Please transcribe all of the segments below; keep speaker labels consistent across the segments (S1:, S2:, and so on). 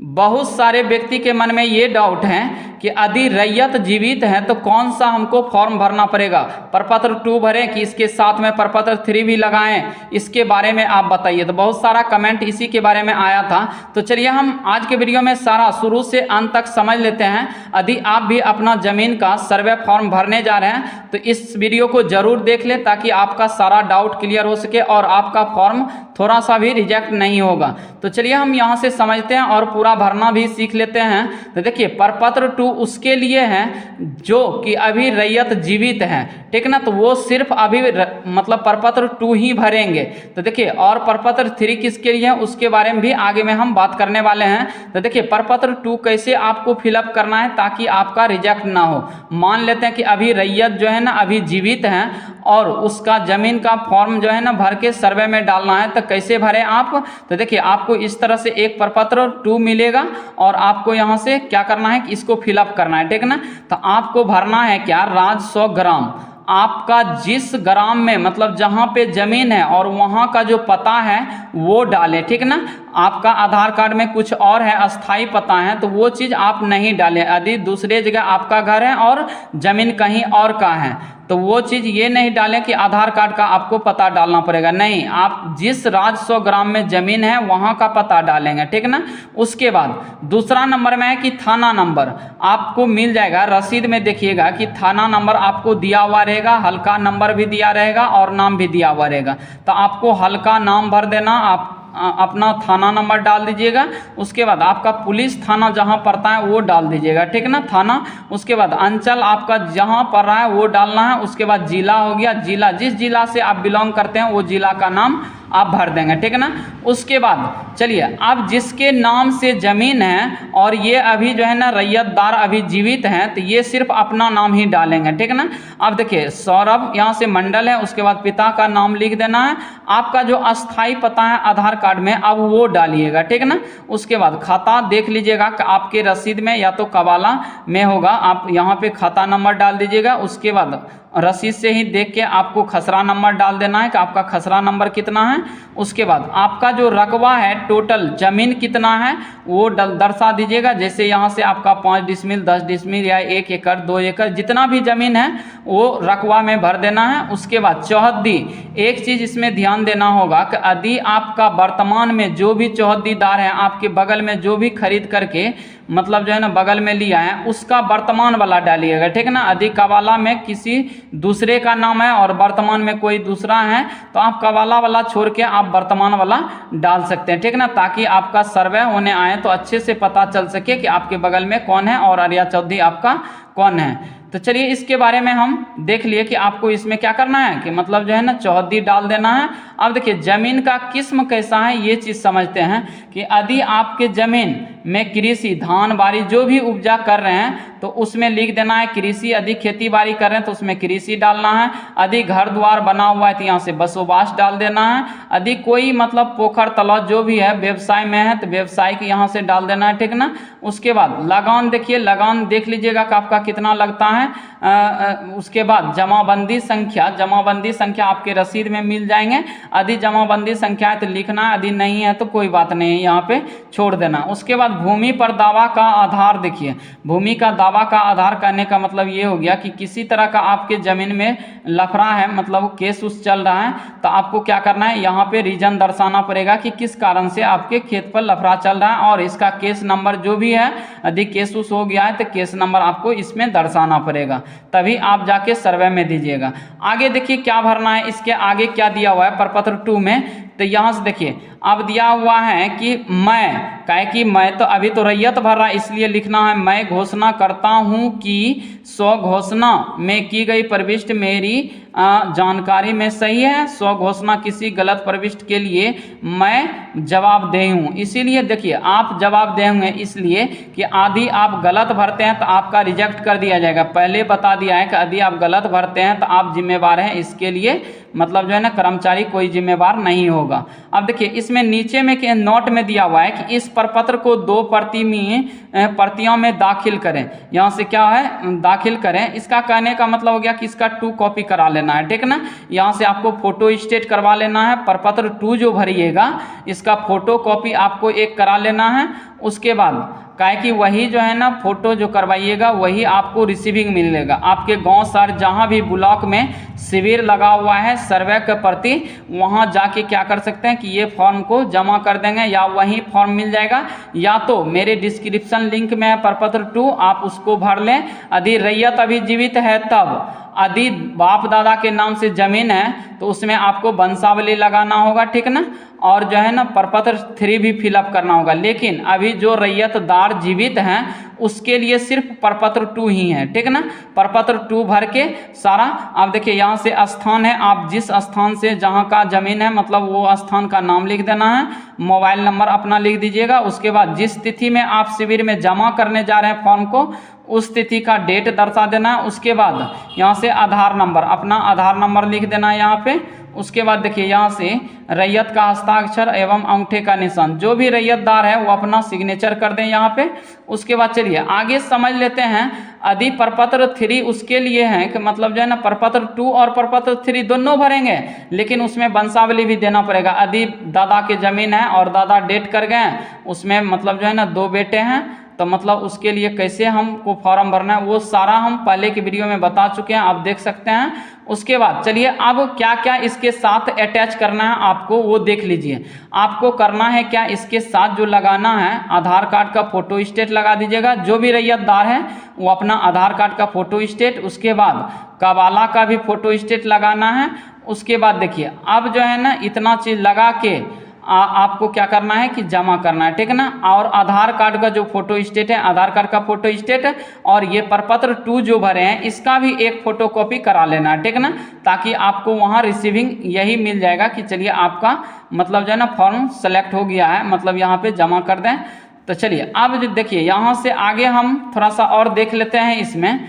S1: बहुत सारे व्यक्ति के मन में ये डाउट है कि यदि रैयत जीवित है तो कौन सा हमको फॉर्म भरना पड़ेगा, प्रपत्र 2 भरें कि इसके साथ में प्रपत्र 3 भी लगाएं, इसके बारे में आप बताइए। तो बहुत सारा कमेंट इसी के बारे में आया था। तो चलिए हम आज के वीडियो में सारा शुरू से अंत तक समझ लेते हैं। यदि आप भी अपना ज़मीन का सर्वे फॉर्म भरने जा रहे हैं तो इस वीडियो को ज़रूर देख लें ताकि आपका सारा डाउट क्लियर हो सके और आपका फॉर्म थोड़ा सा भी रिजेक्ट नहीं होगा। तो चलिए हम यहाँ से समझते हैं और पूरा भरना भी सीख लेते हैं। तो देखिए प्रपत्र 2 उसके लिए है जो कि अभी रैयत जीवित है, ठीक ना, तो वो सिर्फ अभी मतलब प्रपत्र 2 ही भरेंगे। तो देखिए और प्रपत्र 3 किसके लिए है उसके बारे में भी आगे में हम बात करने वाले हैं। तो देखिए प्रपत्र 2 कैसे आपको फिलअप करना है ताकि आपका रिजेक्ट ना हो। मान लेते हैं कि अभी रैयत जो है ना अभी जीवित है और उसका ज़मीन का फॉर्म जो है ना भर के सर्वे में डालना है, तो कैसे भरें आप। तो देखिए आपको इस तरह से एक प्रपत्र 2 मिलेगा और आपको यहाँ से क्या करना है कि इसको फिलअप करना है, ठीक ना। तो आपको भरना है क्या, राजस्व ग्राम, आपका जिस ग्राम में मतलब जहाँ पे ज़मीन है और वहाँ का जो पता है वो डालें, ठीक ना। आपका आधार कार्ड में कुछ और है, अस्थाई पता है, तो वो चीज़ आप नहीं डालें। यदि दूसरे जगह आपका घर है और ज़मीन कहीं और का है तो वो चीज़ ये नहीं डालें कि आधार कार्ड का आपको पता डालना पड़ेगा, नहीं, आप जिस राजस्व ग्राम में ज़मीन है वहाँ का पता डालेंगे, ठीक ना। उसके बाद दूसरा नंबर में है कि थाना नंबर आपको मिल जाएगा। रसीद में देखिएगा कि थाना नंबर आपको दिया हुआ रहेगा, हल्का नंबर भी दिया रहेगा और नाम भी दिया हुआ रहेगा। तो आपको हल्का नाम भर देना, आप अपना थाना नंबर डाल दीजिएगा। उसके बाद आपका पुलिस थाना जहां पड़ता है वो डाल दीजिएगा, ठीक ना, थाना। उसके बाद अंचल आपका जहां पड़ रहा है वो डालना है। उसके बाद जिला हो गया, जिला जिस जिला से आप बिलोंग करते हैं वो जिला का नाम आप भर देंगे, ठीक ना। उसके बाद चलिए अब जिसके नाम से ज़मीन है और ये अभी जो है ना रैयतदार अभी जीवित हैं तो ये सिर्फ अपना नाम ही डालेंगे, ठीक ना। अब देखिए सौरभ यहाँ से मंडल है, उसके बाद पिता का नाम लिख देना है। आपका जो अस्थाई पता है आधार कार्ड में अब वो डालिएगा, ठीक ना। उसके बाद खाता देख लीजिएगा कि आपके रसीद में या तो कबाला में होगा, आप यहाँ पे खाता नंबर डाल दीजिएगा। उसके बाद रसीद से ही देख के आपको खसरा नंबर डाल देना है कि आपका खसरा नंबर कितना है। उसके बाद आपका जो रकबा है टोटल ज़मीन कितना है वो दर्शा दीजिएगा। जैसे यहाँ से आपका 5 डिसमिल 10 डिसमिल या 1 एकड़ 2 एकड़ जितना भी ज़मीन है वो रकबा में भर देना है। उसके बाद चौहद्दी, एक चीज़ इसमें ध्यान देना होगा कि यदि आपका वर्तमान में जो भी चौहद्दीदार है आपके बगल में जो भी खरीद करके मतलब जो है ना बगल में लिया है उसका वर्तमान वाला डालिएगा, ठीक ना। यदि कबाला में किसी दूसरे का नाम है और वर्तमान में कोई दूसरा है तो आप कबाला वाला छोड़ के आप वर्तमान वाला डाल सकते हैं, ठीक ना, ताकि आपका सर्वे होने आए तो अच्छे से पता चल सके कि आपके बगल में कौन है और अरिया चौधरी आपका कौन है। तो चलिए इसके बारे में हम देख लिए कि आपको इसमें क्या करना है कि मतलब जो है ना चौहद्दी डाल देना है। अब देखिए ज़मीन का किस्म कैसा है ये चीज़ समझते हैं कि यदि आपके ज़मीन में कृषि धान बाड़ी जो भी उपजा कर रहे हैं तो उसमें लिख देना है कृषि। यदि खेती बाड़ी कर रहे हैं तो उसमें कृषि डालना है। यदि घर द्वार बना हुआ है तो यहाँ से बसोबास डाल देना है। यदि कोई मतलब पोखर तालाब जो भी है व्यवसाय में है तो व्यवसाय की यहाँ से डाल देना है, ठीक ना। उसके बाद लगान देखिए, लगान देख लीजिएगा कि आपका कितना लगता है। उसके बाद जमाबंदी संख्या, जमाबंदी संख्या आपके रसीद में मिल जाएंगे। यदि जमाबंदी संख्या है तो लिखना है, यदि नहीं है तो कोई बात नहीं, यहाँ पे छोड़ देना। उसके बाद भूमि पर दावा का आधार देखिए, भूमि का दावा का आधार करने का मतलब ये हो गया कि किसी तरह का आपके ज़मीन में लफड़ा है मतलब केस उस चल रहा है तो आपको क्या करना है यहाँ पे रीजन दर्शाना पड़ेगा कि किस कारण से आपके खेत पर लफड़ा चल रहा है और इसका केस नंबर जो भी है यदि केस उस हो गया है तो केस नंबर आपको इसमें दर्शाना पड़ेगा, तभी आप जाके सर्वे में दीजिएगा। आगे देखिए क्या भरना है, इसके आगे क्या दिया हुआ है प्रपत्र 2 में। तो यहाँ से देखिए अब दिया हुआ है कि मैं, कहे कि मैं तो अभी तो रैयत भर रहा है इसलिए लिखना है मैं घोषणा करता हूँ कि स्व घोषणा में की गई प्रविष्टि मेरी जानकारी में सही है। स्व घोषणा किसी गलत प्रविष्टि के लिए मैं जवाबदेह हूँ। इसीलिए देखिए आप जवाबदेह होंगे इसलिए कि यदि आप गलत भरते हैं तो आपका रिजेक्ट कर दिया जाएगा। पहले बता दिया है कि यदि आप गलत भरते हैं तो आप जिम्मेवार हैं इसके लिए, मतलब जो है ना कर्मचारी कोई जिम्मेवार नहीं होगा। होगा। अब देखिए इसमें नीचे में के नोट में दिया हुआ है कि इस प्रपत्र को 2 प्रतियों में दाखिल करें। यहाँ से क्या है, दाखिल करें। इसका कहने का मतलब हो गया कि इसका 2 कॉपी करा लेना है, ठीक ना। यहाँ से आपको फोटो स्टेट करवा लेना है। प्रपत्र 2 जो भरिएगा इसका फोटो कॉपी आपको एक करा लेना है। उसके बाद काहे कि वही जो है ना फोटो जो करवाइएगा वही आपको रिसीविंग मिलेगा। आपके गांव शहर जहां भी ब्लॉक में शिविर लगा हुआ है सर्वे के प्रति, वहां जाके क्या कर सकते हैं कि ये फॉर्म को जमा कर देंगे, या वही फॉर्म मिल जाएगा, या तो मेरे डिस्क्रिप्शन लिंक में है प्रपत्र 2, आप उसको भर लें। यदि रैयत अभी जीवित है तब, यदि बाप दादा के नाम से जमीन है तो उसमें आपको वंशावली लगाना होगा, ठीक ना। और जो है ना प्रपत्र 3 भी फिलअप करना होगा। लेकिन अभी जो रैयतदार जीवित हैं उसके लिए सिर्फ प्रपत्र 2 ही है, ठीक ना। प्रपत्र 2 भर के सारा, आप देखिए यहाँ से स्थान है, आप जिस स्थान से जहाँ का जमीन है मतलब वो स्थान का नाम लिख देना है, मोबाइल नंबर अपना लिख दीजिएगा। उसके बाद जिस तिथि में आप शिविर में जमा करने जा रहे हैं फॉर्म को, उस तिथि का डेट दर्शा देना है। उसके बाद यहाँ से आधार नंबर, अपना आधार नंबर लिख देना है यहाँ पे। उसके बाद देखिए यहाँ से रैयत का हस्ताक्षर एवं अंगूठे का निशान, जो भी रैयतदार है वो अपना सिग्नेचर कर दें यहाँ पे। उसके बाद चलिए आगे समझ लेते हैं। यदि प्रपत्र 3 उसके लिए है कि मतलब जो है ना प्रपत्र 2 और प्रपत्र 3 दोनों भरेंगे, लेकिन उसमें वंशावली भी देना पड़ेगा। यदि दादा की जमीन है और दादा डेट कर गए, उसमें मतलब जो है ना 2 बेटे हैं, तो मतलब उसके लिए कैसे हमको फॉर्म भरना है वो सारा हम पहले की वीडियो में बता चुके हैं, आप देख सकते हैं। उसके बाद चलिए अब क्या क्या इसके साथ अटैच करना है आपको वो देख लीजिए। आपको करना है क्या, इसके साथ जो लगाना है आधार कार्ड का फोटो स्टेट लगा दीजिएगा। जो भी रैयतदार है वो अपना आधार कार्ड का फोटो स्टेट, उसके बाद कबाला का भी फोटो स्टेट लगाना है। उसके बाद देखिए अब जो है ना इतना चीज़ लगा के आपको क्या करना है कि जमा करना है, ठीक ना। और आधार कार्ड का जो फोटो स्टेट है, आधार कार्ड का फोटो स्टेट और ये प्रपत्र 2 जो भरे हैं इसका भी एक फोटो कॉपी करा लेना है, ठीक ना, ताकि आपको वहाँ रिसीविंग यही मिल जाएगा कि चलिए आपका मतलब जो है ना फॉर्म सेलेक्ट हो गया है, मतलब यहाँ पे जमा कर दें। तो चलिए अब देखिए यहाँ से आगे हम थोड़ा सा और देख लेते हैं इसमें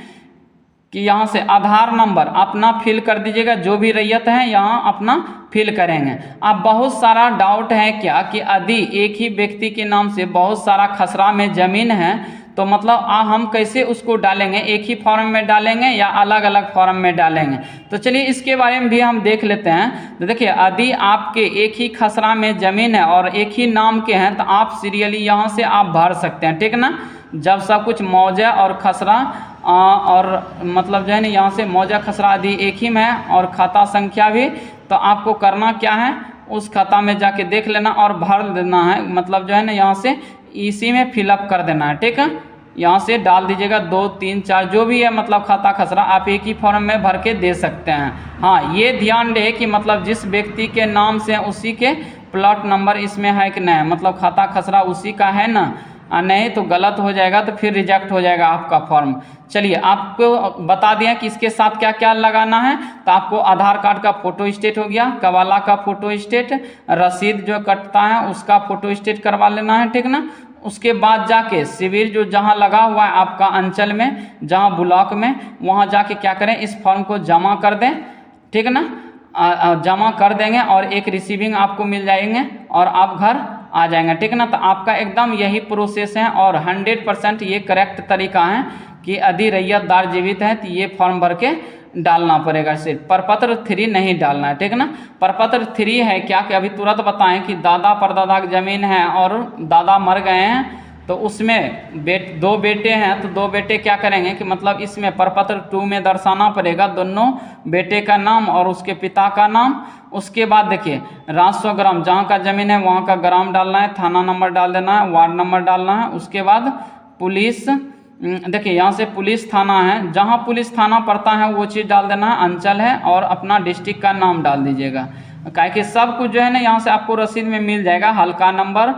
S1: कि यहाँ से आधार नंबर अपना फिल कर दीजिएगा। जो भी रैयत है यहाँ अपना फिल करेंगे। अब बहुत सारा डाउट है क्या कि यदि एक ही व्यक्ति के नाम से बहुत सारा खसरा में ज़मीन है तो मतलब हम कैसे उसको डालेंगे, एक ही फॉर्म में डालेंगे या अलग अलग फॉर्म में डालेंगे। तो चलिए इसके बारे में भी हम देख लेते हैं। तो देखिए यदि आपके एक ही खसरा में ज़मीन है और एक ही नाम के हैं तो आप सीरियली यहाँ से आप भर सकते हैं, ठीक ना। जब सब कुछ मौजा और खसरा और मतलब जो है ना यहाँ से मौजा खसरा आदि एक ही में है और खाता संख्या भी, तो आपको करना क्या है उस खाता में जाके देख लेना और भर देना है। मतलब जो है ना यहाँ से इसी में फिलअप कर देना है, ठीक है। यहाँ से डाल दीजिएगा 2, 3, 4 जो भी है मतलब खाता खसरा आप एक ही फॉर्म में भर के दे सकते हैं। हाँ ये ध्यान रहे कि मतलब जिस व्यक्ति के नाम से उसी के प्लॉट नंबर इसमें है कि नहीं, मतलब खाता खसरा उसी का है ना, नहीं तो गलत हो जाएगा तो फिर रिजेक्ट हो जाएगा आपका फॉर्म। चलिए आपको बता दिया कि इसके साथ क्या क्या लगाना है। तो आपको आधार कार्ड का फोटो स्टेट हो गया, कबाला का फोटो स्टेट, रसीद जो कटता है उसका फोटो स्टेट करवा लेना है, ठीक ना। उसके बाद जाके शिविर जो जहाँ लगा हुआ है आपका अंचल में, जहाँ ब्लॉक में, वहाँ जाके क्या करें इस फॉर्म को जमा कर दें, ठीक ना। जमा कर देंगे और एक रिसीविंग आपको मिल जाएंगे और आप घर आ जाएंगे, ठीक ना। तो आपका एकदम यही प्रोसेस है और 100% ये करेक्ट तरीका है कि यदि रैयतदार जीवित है तो ये फॉर्म भर के डालना पड़ेगा, सिर्फ प्रपत्र 3 नहीं डालना है, ठीक ना। प्रपत्र 3 है क्या कि अभी तुरंत बताएं कि दादा परदादा की ज़मीन है और दादा मर गए हैं तो उसमें 2 बेटे हैं तो 2 बेटे क्या करेंगे कि मतलब इसमें प्रपत्र 2 में दर्शाना पड़ेगा दोनों बेटे का नाम और उसके पिता का नाम। उसके बाद देखिए राजस्व ग्राम जहाँ का ज़मीन है वहाँ का ग्राम डालना है, थाना नंबर डाल देना है, वार्ड नंबर डालना है। उसके बाद पुलिस, देखिए यहाँ से पुलिस थाना है, जहाँ पुलिस थाना पड़ता है वो चीज़ डाल देना है, अंचल है और अपना डिस्ट्रिक्ट का नाम डाल दीजिएगा। काहे कि सब कुछ जो है ना यहाँ से आपको रसीद में मिल जाएगा, हल्का नंबर,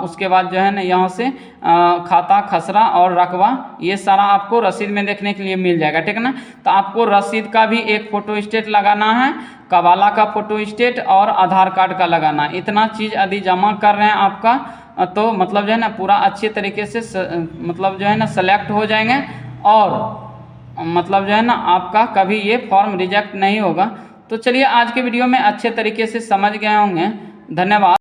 S1: उसके बाद जो है ना यहाँ से खाता खसरा और रकबा, ये सारा आपको रसीद में देखने के लिए मिल जाएगा, ठीक ना। तो आपको रसीद का भी एक फ़ोटो स्टेट लगाना है, कबाला का फ़ोटो स्टेट और आधार कार्ड का लगाना है। इतना चीज़ यदि जमा कर रहे हैं आपका तो मतलब जो है ना पूरा अच्छे तरीके से मतलब जो है ना सेलेक्ट हो जाएंगे और मतलब जो है ना आपका कभी ये फॉर्म रिजेक्ट नहीं होगा। तो चलिए आज के वीडियो में अच्छे तरीके से समझ गए होंगे। धन्यवाद।